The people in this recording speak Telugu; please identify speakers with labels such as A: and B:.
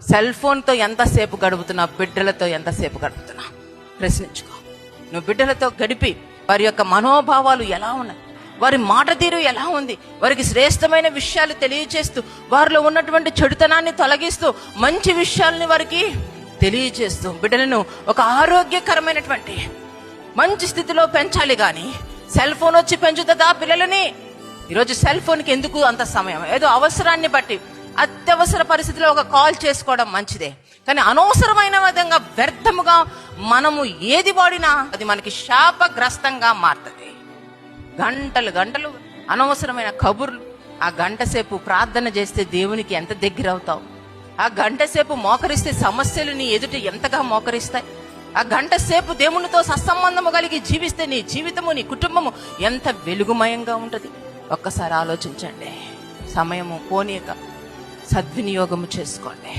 A: సెల్ ఫోన్తో ఎంతసేపు గడుపుతున్నావు, బిడ్డలతో ఎంతసేపు గడుపుతున్నావు ప్రశ్నించుకో. నువ్వు బిడ్డలతో గడిపి వారి యొక్క మనోభావాలు ఎలా ఉన్నాయి, వారి మాట తీరు ఎలా ఉంది, వారికి శ్రేష్టమైన విషయాలు తెలియచేస్తూ, వారిలో ఉన్నటువంటి చెడుతనాన్ని తొలగిస్తూ, మంచి విషయాల్ని వారికి తెలియచేస్తూ బిడ్డలను ఒక ఆరోగ్యకరమైనటువంటి మంచి స్థితిలో పెంచాలి. కానీ సెల్ ఫోన్ వచ్చి పెంచుతుందా పిల్లలని? ఈరోజు సెల్ ఫోన్కి ఎందుకు అంత సమయం? ఏదో అవసరాన్ని బట్టి అత్యవసర పరిస్థితిలో ఒక కాల్ చేసుకోవడం మంచిదే, కానీ అనవసరమైన విధంగా వ్యర్థముగా మనము ఏది వాడినా అది మనకి శాపగ్రస్తంగా మారుతుంది. గంటలు గంటలు అనవసరమైన కబుర్లు. ఆ గంట సేపు ప్రార్థన చేస్తే దేవునికి ఎంత దగ్గర అవుతావు? ఆ గంట సేపు మోకరిస్తే సమస్యలు నీ ఎదుట ఎంతగా మోకరిస్తాయి? ఆ గంట సేపు దేవునితో సత్సంబంధము కలిగి జీవిస్తే నీ జీవితము, నీ కుటుంబము ఎంత వెలుగుమయంగా ఉంటుంది. ఒక్కసారి ఆలోచించండి. సమయము పోనీయక సద్వినియోగము చేసుకోండి.